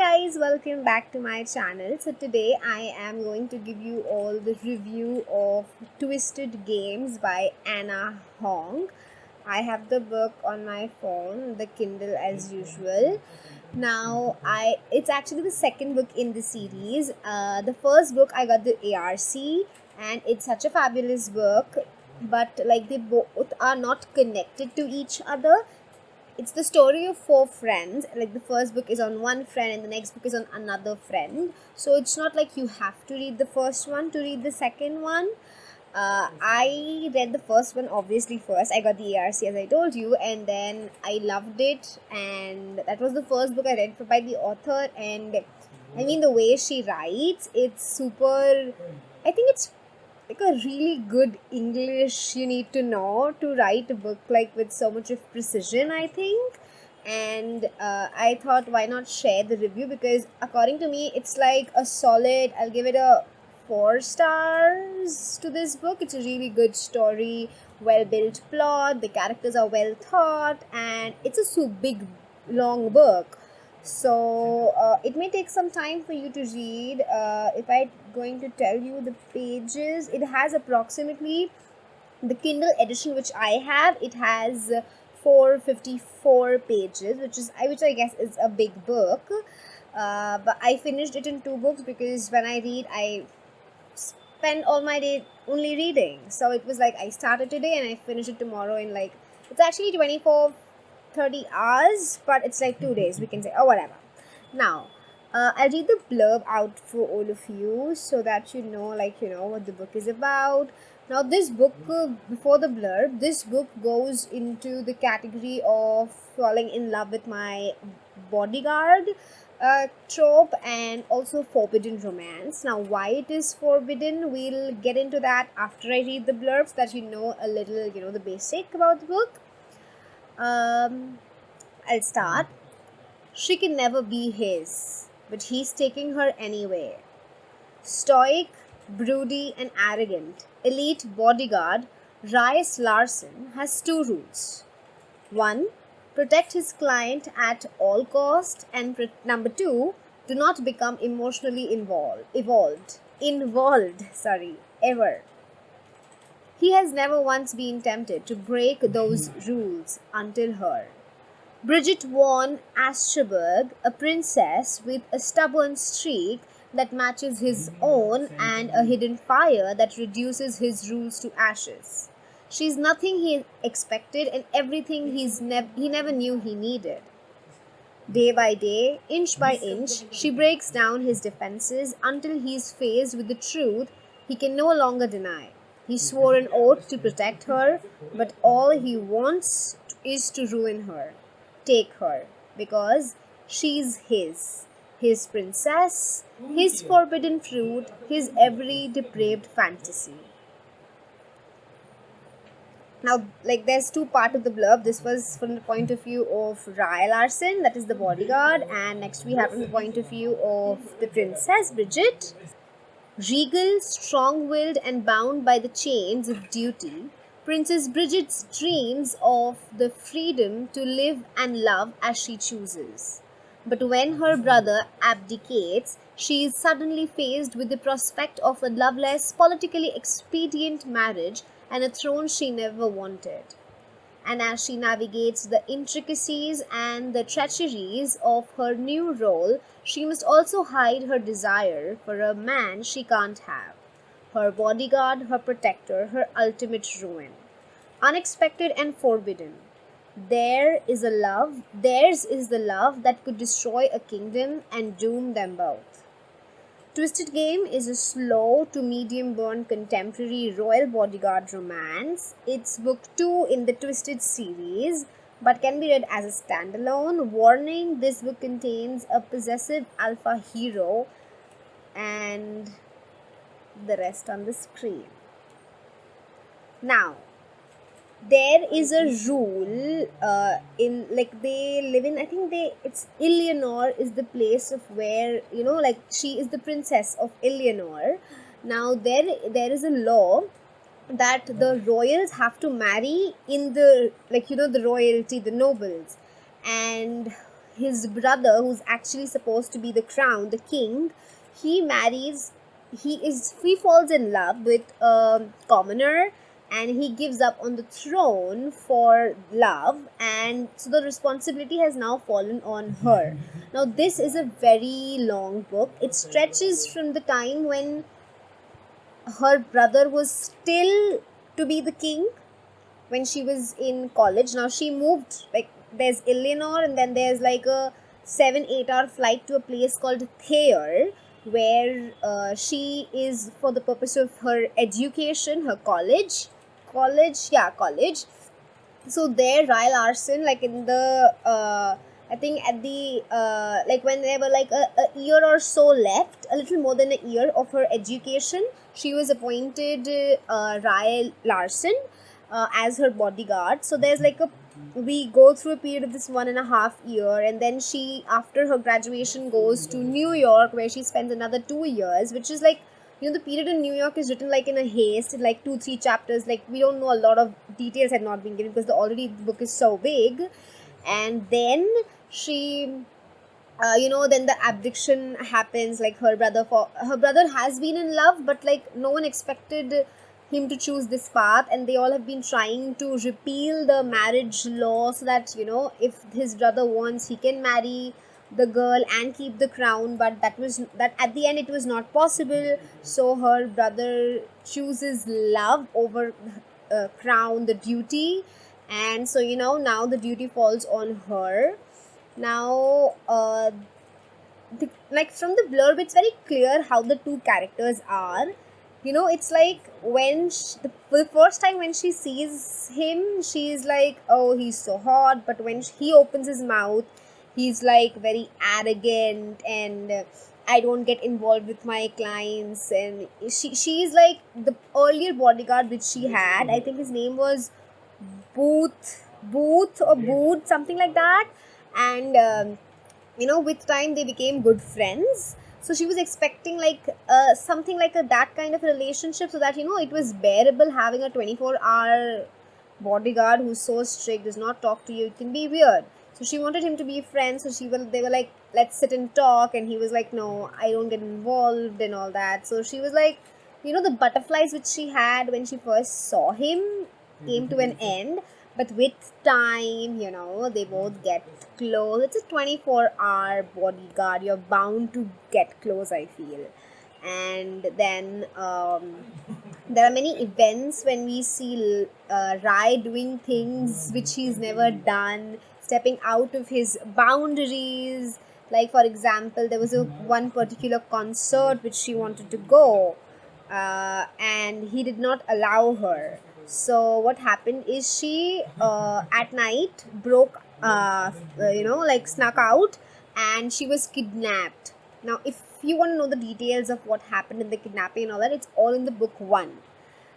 guys, welcome back to my channel. So today I am going to give you all the review of Twisted Games by Anna Hong. I have the book on my phone, the Kindle as usual. Now it's actually the second book in the series. The first book I got the ARC, and it's such a fabulous book, but like they both are not connected to each other. It's the story of four friends. Like the first book is on one friend and the next book is on another friend, so it's not like you have to read the first one to read the second one. I read the first one obviously first. I got the ARC as I told you, and then I loved it, and that was the first book I read by the author. And I mean, the way she writes, it's super. I think it's like a really good English you need to know to write a book like with so much of precision, I think. And I thought, why not share the review, because according to me it's like a solid, I'll give it a 4 stars to this book. It's a really good story, well built plot, the characters are well thought, and it's a so big long book. So it may take some time for you to read. If I'm going to tell you the pages, it has approximately, the Kindle edition which I have, it has 454 pages, which I guess is a big book. But I finished it in 2 books, because when I read, I spend all my day only reading. So it was like I started today and I finish it tomorrow in like, it's actually 30 hours, but it's like 2 days, we can say, or whatever. Now, I'll read the blurb out for all of you so that you know what the book is about. Now, this book, before the blurb, this book goes into the category of falling in love with my bodyguard trope, and also forbidden romance. Now, why it is forbidden, we'll get into that after I read the blurb, so that you know a little, the basic about the book. I'll start. She can never be his, but he's taking her anyway. Stoic, broody, and arrogant, elite bodyguard Rice Larson has 2 rules. 1. Protect his client at all cost, and number 2, do not become emotionally involved, ever. He has never once been tempted to break those rules until her. Bridget Von Ascheberg, a princess with a stubborn streak that matches his own and a hidden fire that reduces his rules to ashes. She's nothing he expected and everything he never knew he needed. Day by day, inch by inch, she breaks down his defenses until he's faced with the truth he can no longer deny. He swore an oath to protect her, but all he wants is to ruin her. Take her, because she's his princess, his forbidden fruit, his every depraved fantasy. Now, like, there's 2 parts of the blurb. This was from the point of view of Ryle Larson, that is the bodyguard, and next we have from the point of view of the princess, Bridget. Regal, strong-willed, and bound by the chains of duty, Princess Bridget dreams of the freedom to live and love as she chooses. But when her brother abdicates, she is suddenly faced with the prospect of a loveless, politically expedient marriage and a throne she never wanted. And as she navigates the intricacies and the treacheries of her new role, she must also hide her desire for a man she can't have. Her bodyguard, her protector, her ultimate ruin. Unexpected and forbidden. Theirs is the love that could destroy a kingdom and doom them both. Twisted Game is a slow to medium burn contemporary royal bodyguard romance. It's book 2 in the Twisted series, but can be read as a standalone. Warning, this book contains a possessive alpha hero, and the rest on the screen. Now, there is a rule in, like, they live in, I think it's Eleanor is the place of where, like, she is the princess of Eleanor. Now there is a law that the royals have to marry in the, like, the royalty, the nobles, and his brother, who's actually supposed to be the crown, the king, he marries, he falls in love with a commoner, and he gives up on the throne for love, and so the responsibility has now fallen on her. Now this is a very long book. It stretches from the time when her brother was still to be the king, when she was in college. Now she moved, like, there's Eleanor, and then there's like a 7-8 hour flight to a place called Thayer, where she is for the purpose of her education, her college. So there, Ryle Larson, like in the I think at the like when there were like a year or so left, a little more than a year of her education, she was appointed Ryle Larson as her bodyguard. So there's like a, we go through a period of this 1.5 year, and then she, after her graduation, goes to New York, where she spends another 2 years, which is like, the period in New York is written like in a haste, in like 2-3 chapters. Like, we don't know, a lot of details had not been given because the book is so big. And then she, then the abdiction happens. Like, her brother has been in love, but like no one expected him to choose this path, and they all have been trying to repeal the marriage law so that, if his brother wants, he can marry the girl and keep the crown. But that at the end it was not possible. So her brother chooses love over crown, the duty. And so, now the duty falls on her. Now like, from the blurb, it's very clear how the two characters are. It's like when the first time when she sees him, she's like, oh, he's so hot. But when he opens his mouth, he's like very arrogant, and I don't get involved with my clients. And she's like the earlier bodyguard which she had, I think his name was Booth or Booth, something like that. And with time they became good friends. So she was expecting like something like that kind of a relationship, so that it was bearable having a 24-hour bodyguard who's so strict, does not talk to you. It can be weird. So she wanted him to be friends. So they were like, let's sit and talk, and he was like, no, I don't get involved and all that. So she was like, the butterflies which she had when she first saw him came to an end. But with time, they both get close. It's a 24-hour bodyguard. You're bound to get close, I feel. And then there are many events when we see Rai doing things which he's never done, stepping out of his boundaries. Like, for example, there was one particular concert which she wanted to go, and he did not allow her. So what happened is, she at night broke, like snuck out, and she was kidnapped. Now, if you want to know the details of what happened in the kidnapping and all that, it's all in the book 1.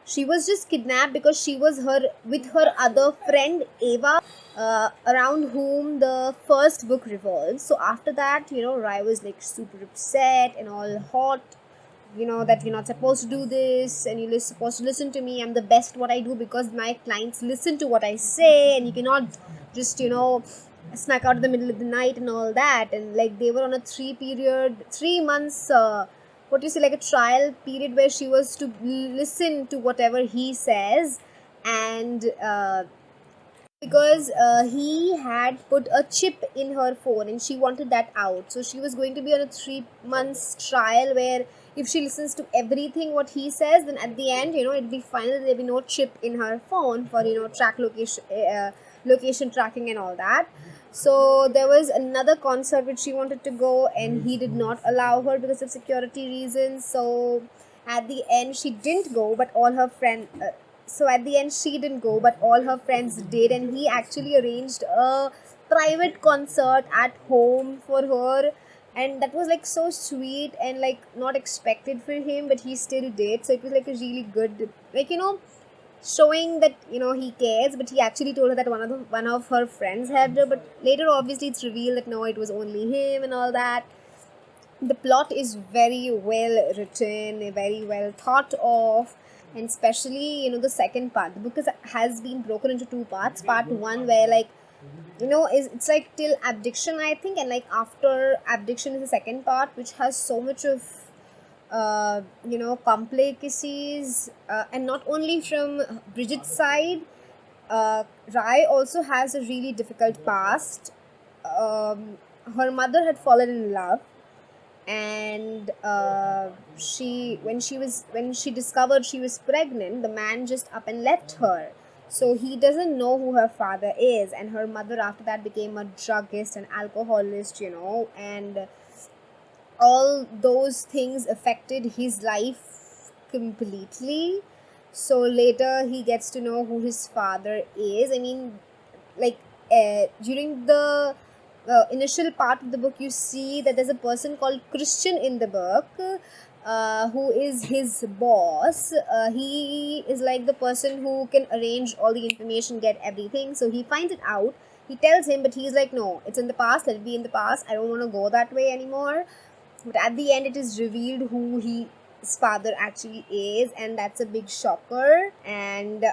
She was just kidnapped because she was with her other friend Ava, around whom the first book revolves. So after that, Rai was like super upset and all hot, that you're not supposed to do this, and you're supposed to listen to me. I'm the best what I do because my clients listen to what I say, and you cannot just snuck out in the middle of the night and all that. And like, they were on a 3 months like a trial period, where she was to listen to whatever he says. And because he had put a chip in her phone, and she wanted that out. So she was going to be on a 3 months trial, where if she listens to everything what he says, then at the end, it'll be final. There'll be no chip in her phone for track location tracking and all that. So there was another concert which she wanted to go, and he did not allow her because of security reasons. So at the end she didn't go, but all her friends she didn't go, but all her friends did, and he actually arranged a private concert at home for her. And that was like so sweet and like not expected for him, but he still did. So it was like a really good, like, showing that he cares. But he actually told her that one of her friends had her, but later obviously it's revealed that no, it was only him and all that. The plot is very well written, very well thought of, and especially the second part. The book has been broken into 2 parts. Part 1, where like it's like till abdiction, I think, and like after abdiction is the second part, which has so much of complicacies, and not only from Bridget's side. Rai also has a really difficult past. um, Her mother had fallen in love, and when she discovered she was pregnant, the man just up and left her. So he doesn't know who her father is, and her mother after that became a druggist and alcoholist, and all those things affected his life completely. So later he gets to know who his father is. I mean, like, during the initial part of the book, you see that there's a person called Christian in the book, who is his boss. He is like the person who can arrange all the information, get everything. So he finds it out. He tells him, but he's like, no, it's in the past, let it be in the past, I don't want to go that way anymore. But at the end, it is revealed who his father actually is, and that's a big shocker. And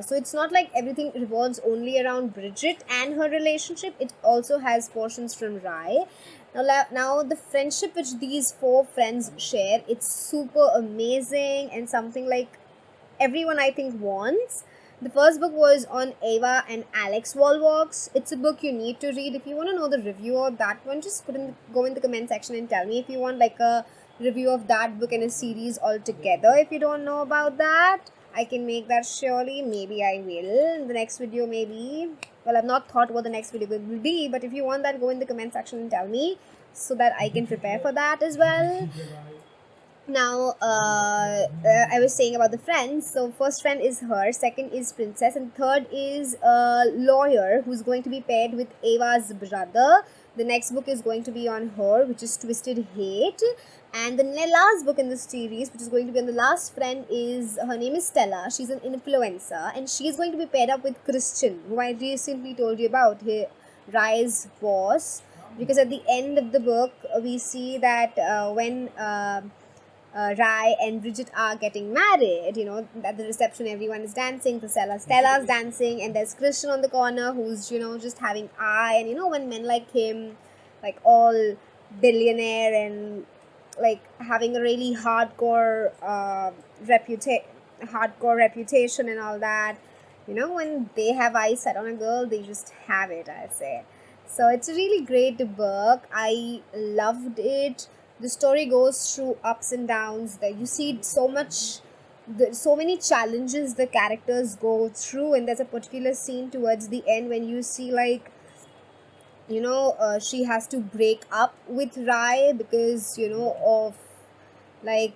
so it's not like everything revolves only around Bridget and her relationship, it also has portions from Rai. Now the friendship which these four friends share, it's super amazing and something like everyone I think wants. The first book was on Ava and Alex Wallwalks. It's a book you need to read. If you want to know the review of that one, just go in the comment section and tell me if you want like a review of that book and a series altogether. If you don't know about that, I can make that surely. Maybe I will in the next video, maybe. Well, I've not thought what the next video will be, but if you want that, go in the comment section and tell me so that I can prepare for that as well. Now, I was saying about the friends. So first friend is her, second is Princess, and third is a lawyer who's going to be paired with Ava's brother. The next book is going to be on her, which is Twisted Hate. And the last book in this series, which is going to be on the last friend, is her name is Stella. She's an influencer, and she's going to be paired up with Christian, who I recently told you about, Rai's boss. Because at the end of the book, we see that when Rai and Bridget are getting married, at the reception everyone is dancing, so Stella's dancing, and there's Christian on the corner who's, just having eye, and when men like him, like all billionaire and like having a really hardcore reputation and all that, when they have eyes set on a girl, they just have it, I'd say. So it's a really great book. I loved it. The story goes through ups and downs. That you see so many challenges the characters go through, and there's a particular scene towards the end when you see like, she has to break up with Rai because of like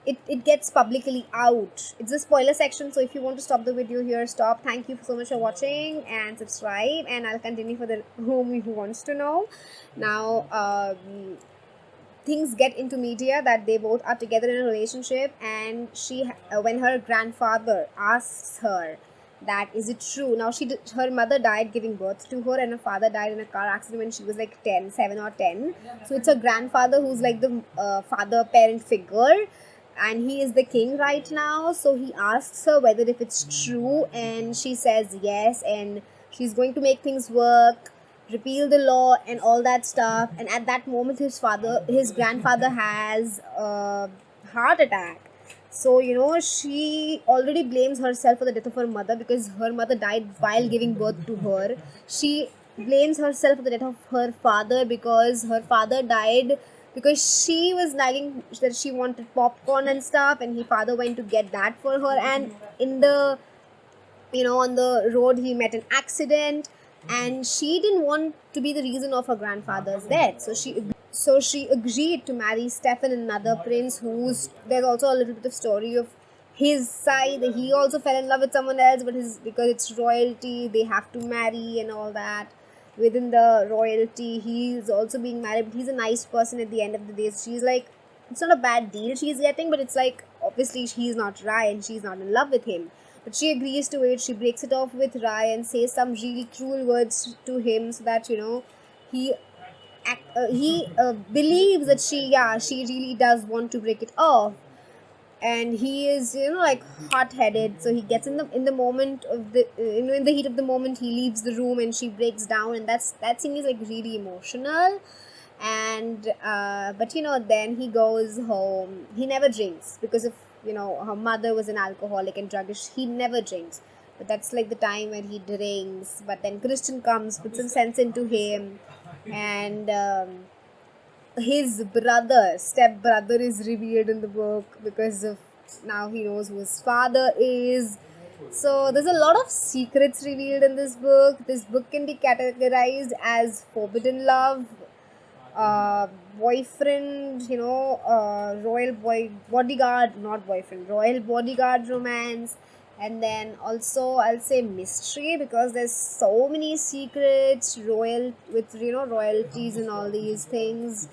it gets publicly out. It's a spoiler section, so if you want to stop the video here, stop. Thank you so much for watching, and subscribe, and I'll continue for the who wants to know. Now things get into media that they both are together in a relationship, and when her grandfather asks her that is it true. Now her mother died giving birth to her, and her father died in a car accident when she was like 7 or 10. So it's her grandfather who's like the father parent figure, and he is the king right now. So he asks her whether if it's true, and she says yes, and she's going to make things work, repeal the law and all that stuff. And at that moment his grandfather has a heart attack. So she already blames herself for the death of her mother because her mother died while giving birth to her. She blames herself for the death of her father because her father died because she was nagging that she wanted popcorn and stuff, and her father went to get that for her, and in the on the road he met an accident, and she didn't want to be the reason of her grandfather's death. So she agreed to marry Stefan, another prince who's there's also a little bit of story of his side. He also fell in love with someone else, but because it's royalty, they have to marry and all that. Within the royalty, he's also being married, but he's a nice person at the end of the day. So she's like, it's not a bad deal she's getting, but it's like obviously he's not Rai and she's not in love with him. But she agrees to it. She breaks it off with Rai and says some really cruel words to him so that he believes that she really does want to break it off. and he is, like, hot-headed. So he gets in the moment of the in the heat of the moment, he leaves the room and she breaks down, and that scene is like really emotional. And but then he goes home. He never drinks because of, her mother was an alcoholic and druggish. He never drinks, but that's like the time when he drinks. But then Christian comes, puts some sense into him, and his step brother is revealed in the book, because of now he knows who his father is. So there's a lot of secrets revealed in this book. This book can be categorized as forbidden love, uh, boyfriend, royal bodyguard, not boyfriend, royal bodyguard romance, and then also I'll say mystery, because there's so many secrets, royalties and all these things.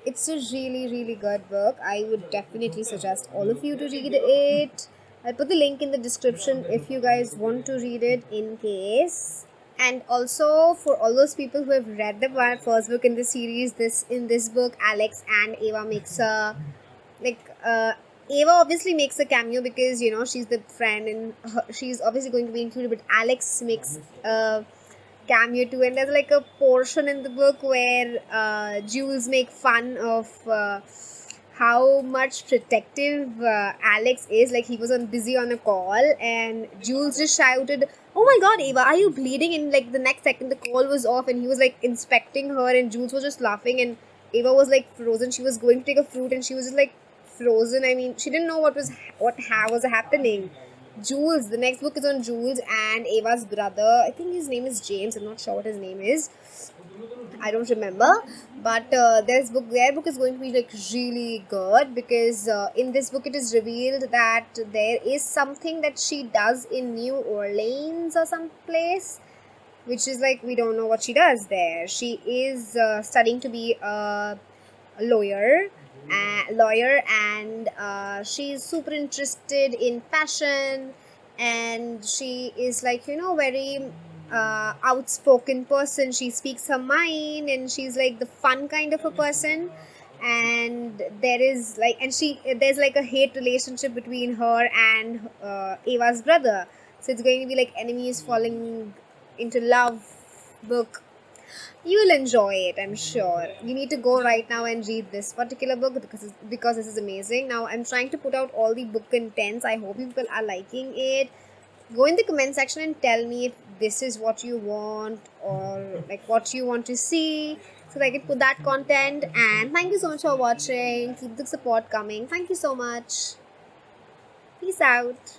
It's a really, really good book. I would definitely suggest all of you to read it. I'll put the link in the description if you guys want to read it in case. And also, for all those people who have read the first book in the series, this book, Alex and Ava makes a, like, Ava obviously makes a cameo because she's the friend, and she's obviously going to be included. But Alex makes a cameo too, and there's like a portion in the book where Jules make fun of how much protective Alex is. Like, he was busy on a call, and Jules just shouted, "Oh my God, Ava, are you bleeding?" And like the next second, the call was off, and he was like inspecting her, and Jules was just laughing, and Ava was like frozen. She was going to take a fruit, and she was just like frozen. I mean, she didn't know what was happening. Jules, the next book is on Jules and Ava's brother. I think his name is James. I'm not sure what his name is. I don't remember. But their book is going to be like really good, because in this book it is revealed that there is something that she does in New Orleans or some place, which is like, we don't know what she does there. She is studying to be a lawyer, and she's super interested in fashion, and she is like, very outspoken person. She speaks her mind, and she's like the fun kind of a person. And there's like a hate relationship between her and Ava's brother. So it's going to be like enemies falling into love book. You'll enjoy it, I'm sure. You need to go right now and read this particular book, because this is amazing. Now I'm trying to put out all the book contents. I hope people are liking it. Go in the comment section and tell me if this is what you want, or like what you want to see, so that I can put that content. And thank you so much for watching. Keep the support coming. Thank you so much. Peace out.